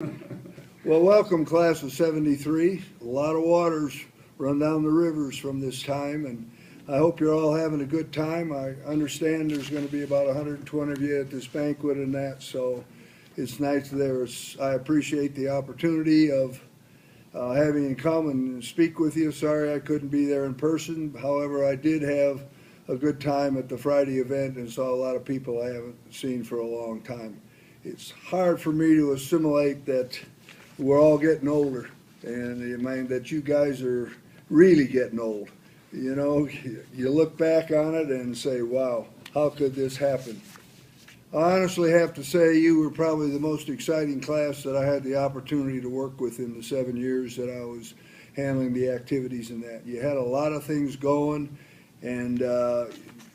Well, welcome, class of '73. A lot of waters run down the rivers from this time, and I hope you're all having a good time. I understand there's going to be about 120 of you at this banquet and that, so it's nice there. I appreciate the opportunity of having you come and speak with you. Sorry I couldn't be there in person. However, I did have a good time at the Friday event and saw a lot of people I haven't seen for a long time. It's hard for me to assimilate that we're all getting older, and I mean that you guys are really getting old. You know, you look back on it and say, wow, how could this happen? I honestly have to say you were probably the most exciting class that I had the opportunity to work with in the 7 years that I was handling the activities in that. You had a lot of things going, and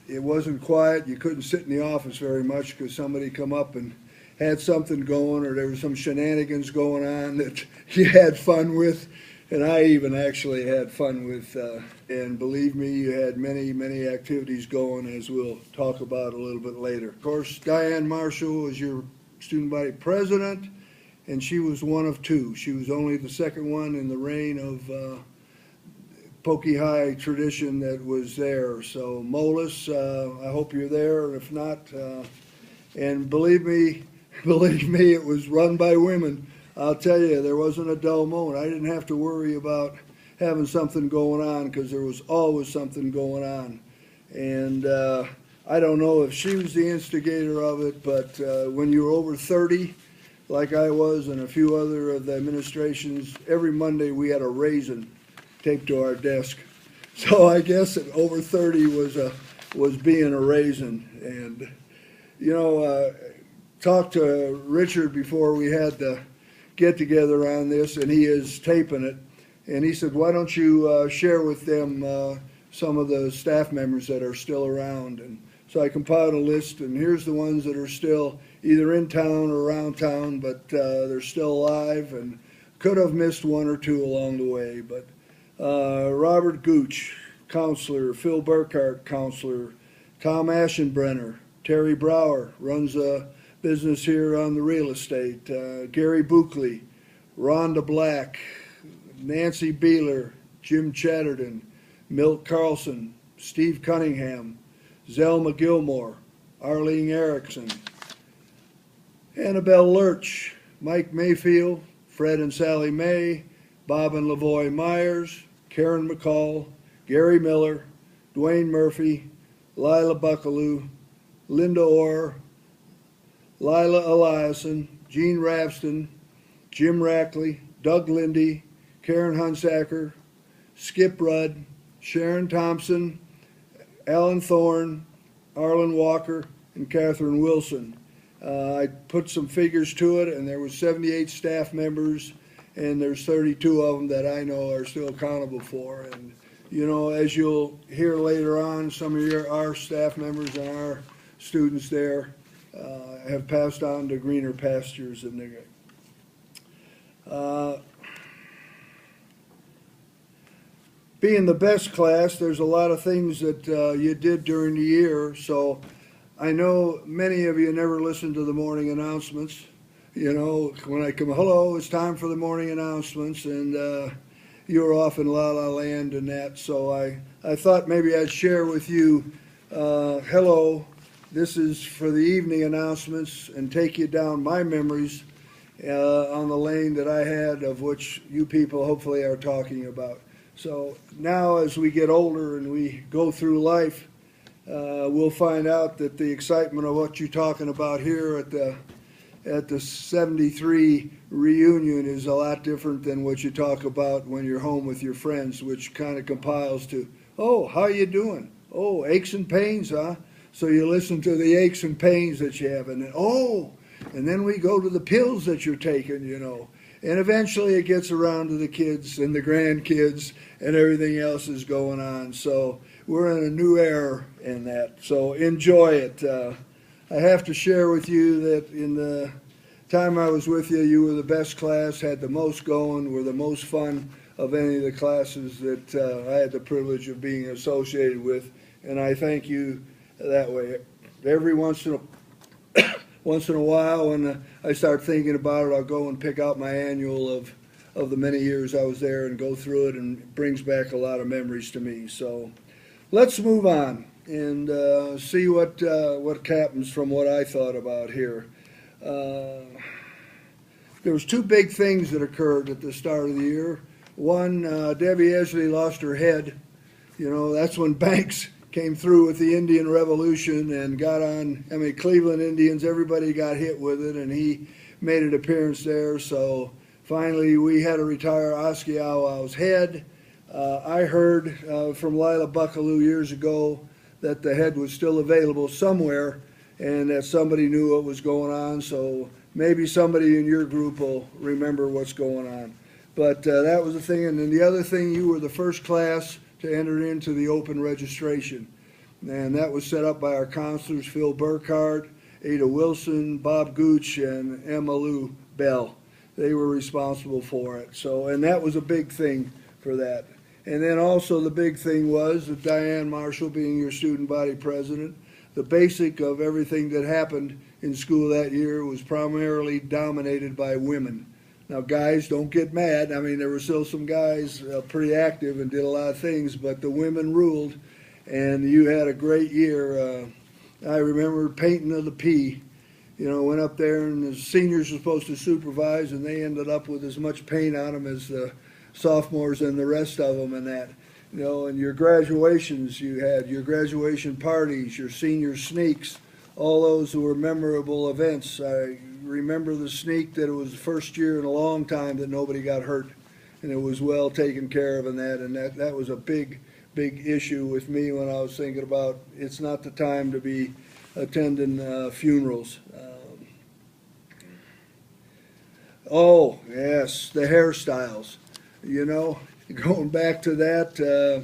it wasn't quiet. You couldn't sit in the office very much because somebody come up and had something going, or there was some shenanigans going on that you had fun with, and I even actually had fun with. And believe me, you had many, many activities going, as we'll talk about a little bit later. Of course, Diane Marshall was your student body president, and she was one of two. She was only the second one in the reign of Pokey High tradition that was there. So Molus, I hope you're there. If not, and believe me, it was run by women. I'll tell you, there wasn't a dull moment. I didn't have to worry about having something going on because there was always something going on. And I don't know if she was the instigator of it, but when you were over 30, like I was and a few other of the administrations, every Monday we had a raisin taped to our desk. So I guess that over 30 was being a raisin. And, you know, talked to Richard before we had the get together on this, and he is taping it. And he said, why don't you share with them some of the staff members that are still around? And so I compiled a list, and here's the ones that are still either in town or around town, but they're still alive, and could have missed one or two along the way. But Robert Gooch, counselor; Phil Burkhart, counselor; Tom Aschenbrenner; Terry Brower runs a business here on the real estate; Gary Buckley; Rhonda Black; Nancy Beeler; Jim Chatterton; Milt Carlson; Steve Cunningham; Zelma Gilmore; Arlene Erickson; Annabelle Lurch; Mike Mayfield; Fred and Sally May; Bob and Lavoy Myers; Karen McCall; Gary Miller; Dwayne Murphy; Lila Buckaloo; Linda Orr; Lila Eliason; Gene Ravston; Jim Rackley; Doug Lindy; Karen Hunsacker; Skip Rudd; Sharon Thompson; Alan Thorne; Arlen Walker; and Catherine Wilson. I put some figures to it, and there was 78 staff members, and there's 32 of them that I know are still accountable for. And, you know, as you'll hear later on, some of our staff members and our students there have passed on to greener pastures. And being the best class, there's a lot of things that you did during the year. So I know many of you never listen to the morning announcements. You know, when I come, hello, it's time for the morning announcements, and you're off in La La Land and that. So I thought maybe I'd share with you, hello, this is for the evening announcements, and take you down my memories on the lane that I had, of which you people hopefully are talking about. So now as we get older and we go through life, we'll find out that the excitement of what you're talking about here at the 73 reunion is a lot different than what you talk about when you're home with your friends, which kind of compiles to, oh, how you doing? Oh, aches and pains, huh? So you listen to the aches and pains that you have, and then, oh, and then we go to the pills that you're taking, you know. And eventually it gets around to the kids and the grandkids, and everything else is going on. So we're in a new era in that. So enjoy it. I have to share with you that in the time I was with you, you were the best class, had the most going, were the most fun of any of the classes that I had the privilege of being associated with. And I thank you that way. Every once in a once in a while, when I start thinking about it, I'll go and pick out my annual of the many years I was there and go through it, and it brings back a lot of memories to me. So let's move on and see what happens from what I thought about here. There was two big things that occurred at the start of the year. One, Debbie Esley lost her head. You know, that's when Banks came through with the Indian Revolution and got on. I mean, Cleveland Indians, everybody got hit with it, and he made an appearance there. So finally, we had to retire Oskiawa's head. I heard from Lila Buckaloo years ago that the head was still available somewhere and that somebody knew what was going on. So maybe somebody in your group will remember what's going on. But that was the thing. And then the other thing, you were the first class to enter into the open registration. And that was set up by our counselors, Phil Burkhart, Ada Wilson, Bob Gooch, and Emma Lou Bell. They were responsible for it. So, and that was a big thing for that. And then also the big thing was that Diane Marshall, being your student body president, the basic of everything that happened in school that year was primarily dominated by women. Now, guys, don't get mad. I mean, there were still some guys pretty active and did a lot of things, but the women ruled, and you had a great year. I remember painting of the P. You know, went up there, and the seniors were supposed to supervise, and they ended up with as much paint on them as the sophomores and the rest of them and that. You know, and your graduations, you had your graduation parties, your senior sneaks, all those were memorable events. I remember the sneak that it was the first year in a long time that nobody got hurt, and it was well taken care of, and that was a big issue with me when I was thinking about it's not the time to be attending funerals. Oh yes, the hairstyles. You know, going back to that.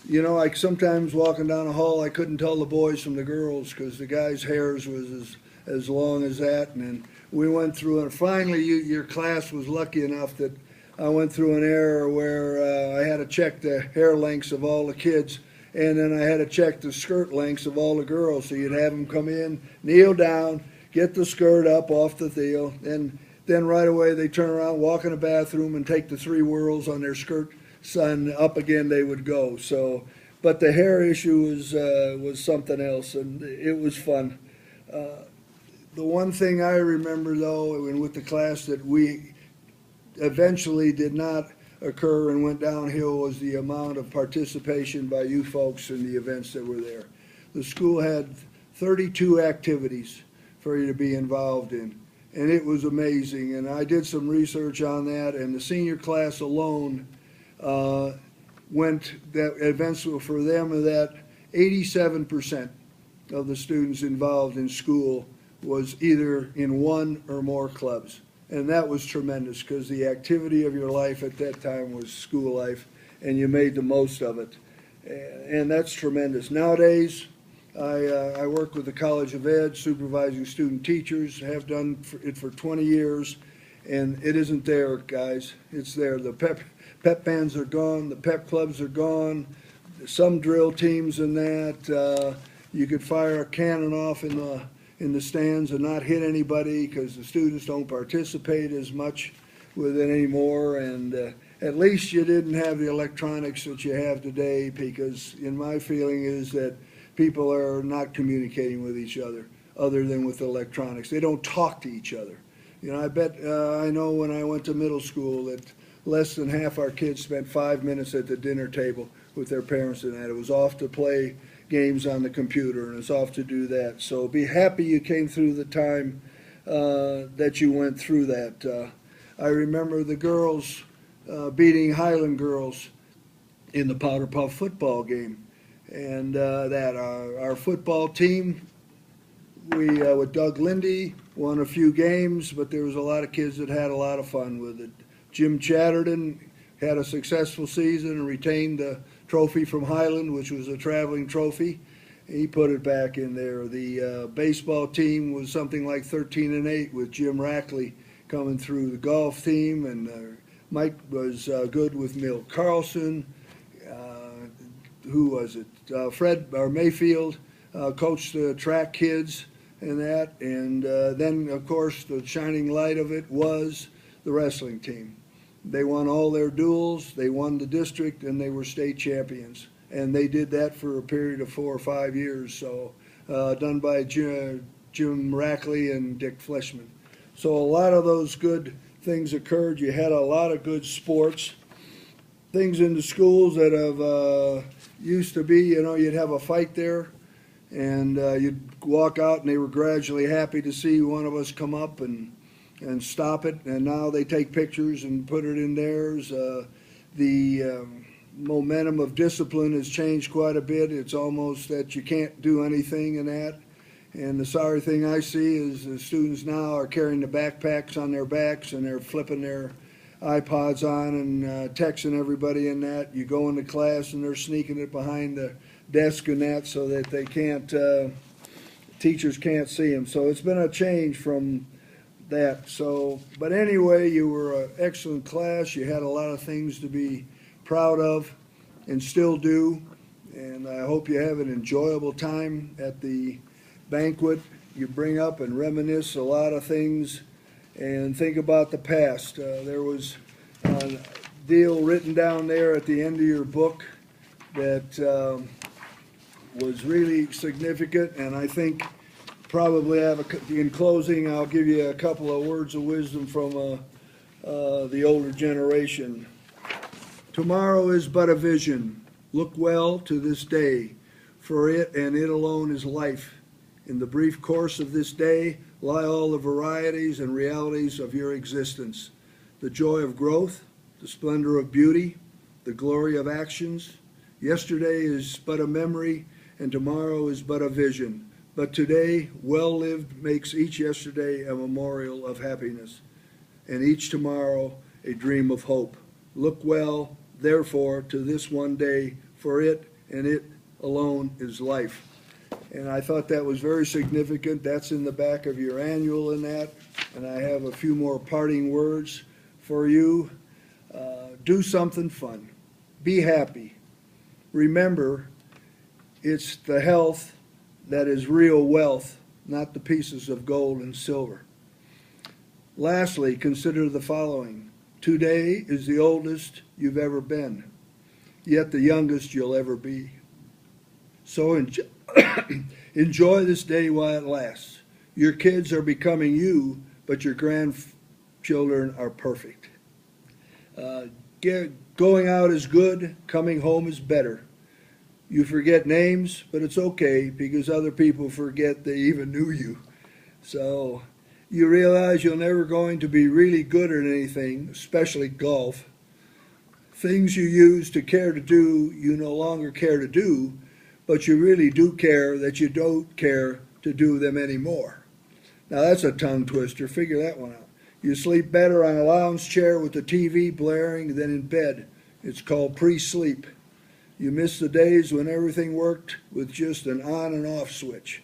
You know, like sometimes walking down a hall, I couldn't tell the boys from the girls because the guys' hairs was as long as that. And then we went through, and finally your class was lucky enough that I went through an era where I had to check the hair lengths of all the kids, and then I had to check the skirt lengths of all the girls. So you'd have them come in, kneel down, get the skirt up off the heel, and then right away they turn around, walk in the bathroom, and take the 3 whirls on their skirt. And up again they would go. So, but the hair issue was something else, and it was fun. The one thing I remember though, and with the class that we eventually did not occur and went downhill, was the amount of participation by you folks in the events that were there. The school had 32 activities for you to be involved in, and it was amazing. And I did some research on that, and the senior class alone that events were for them, that 87% of the students involved in school was either in one or more clubs. And that was tremendous because the activity of your life at that time was school life, and you made the most of it. And that's tremendous. Nowadays, I work with the College of Ed, supervising student teachers, have done it for 20 years, and it isn't there, guys. It's there. The pep bands are gone, the pep clubs are gone, some drill teams in that. You could fire a cannon off in the stands and not hit anybody because the students don't participate as much with it anymore. And at least you didn't have the electronics that you have today, because in my feeling is that people are not communicating with each other than with electronics. They don't talk to each other. You know, I bet I know when I went to middle school that less than half our kids spent 5 minutes at the dinner table with their parents and that. It was off to play games on the computer, and it's off to do that. So be happy you came through the time that you went through that. I remember the girls beating Highland girls in the Powder Puff football game. And that our football team, we with Doug Lindy, won a few games, but there was a lot of kids that had a lot of fun with it. Jim Chatterton had a successful season and retained the trophy from Highland, which was a traveling trophy. He put it back in there. The baseball team was something like 13-8 with Jim Rackley coming through. The golf team, and Mike was good with Milt Carlson. Who was it? Fred or Mayfield coached the track kids, and that. And then, of course, the shining light of it was the wrestling team. They won all their duels, they won the district, and they were state champions. And they did that for a period of 4 or 5 years, so done by Jim Rackley and Dick Fleshman. So a lot of those good things occurred. You had a lot of good sports. Things in the schools that have used to be, you'd have a fight there, and you'd walk out, and they were gradually happy to see one of us come up and stop it. And now they take pictures and put it in theirs. The momentum of discipline has changed quite a bit. It's almost that you can't do anything in that. And the sorry thing I see is the students now are carrying the backpacks on their backs, and they're flipping their iPods on and texting everybody in that. You go into class and they're sneaking it behind the desk and that so that they can't, teachers can't see them. So it's been a change from that. So, but anyway, you were an excellent class. You had a lot of things to be proud of and still do. And I hope you have an enjoyable time at the banquet. You bring up and reminisce a lot of things and think about the past. There was a deal written down there at the end of your book that was really significant, and I think probably in closing, I'll give you a couple of words of wisdom from the older generation. Tomorrow is but a vision. Look well to this day, for it and it alone is life. In the brief course of this day lie all the varieties and realities of your existence, the joy of growth, the splendor of beauty, the glory of actions. Yesterday is but a memory, and tomorrow is but a vision. But today, well lived, makes each yesterday a memorial of happiness, and each tomorrow a dream of hope. Look well, therefore, to this one day, for it and it alone is life. And I thought that was very significant. That's in the back of your annual in that. And I have a few more parting words for you. Do something fun. Be happy. Remember, it's the health that is real wealth, not the pieces of gold and silver. Lastly, consider the following. Today is the oldest you've ever been, yet the youngest you'll ever be. So enjoy this day while it lasts. Your kids are becoming you, but your grandchildren are perfect. Going out is good, coming home is better. You forget names, but it's okay because other people forget they even knew you. So you realize you're never going to be really good at anything, especially golf. Things you used to care to do, you no longer care to do, but you really do care that you don't care to do them anymore. Now that's a tongue twister. Figure that one out. You sleep better on a lounge chair with the TV blaring than in bed. It's called pre-sleep. You miss the days when everything worked with just an on and off switch.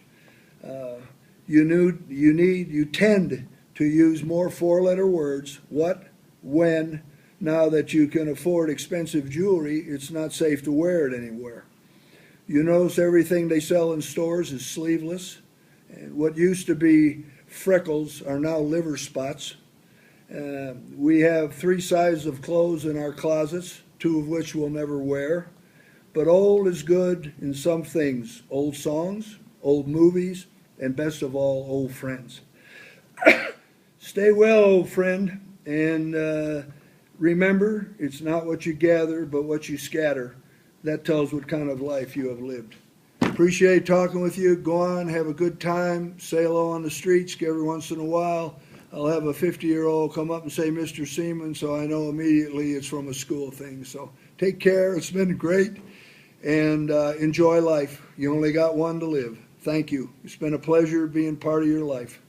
You tend to use more four-letter words, what, when. Now that you can afford expensive jewelry, it's not safe to wear it anywhere. You notice everything they sell in stores is sleeveless, and what used to be freckles are now liver spots. We have 3 sizes of clothes in our closets, 2 of which we'll never wear. But old is good in some things, old songs, old movies, and best of all, old friends. Stay well, old friend, and remember, it's not what you gather, but what you scatter. That tells what kind of life you have lived. Appreciate talking with you. Go on, have a good time, say hello on the streets every once in a while. I'll have a 50-year-old come up and say, Mr. Siemen, so I know immediately it's from a school thing. So take care. It's been great. And enjoy life. You only got one to live. Thank you. It's been a pleasure being part of your life.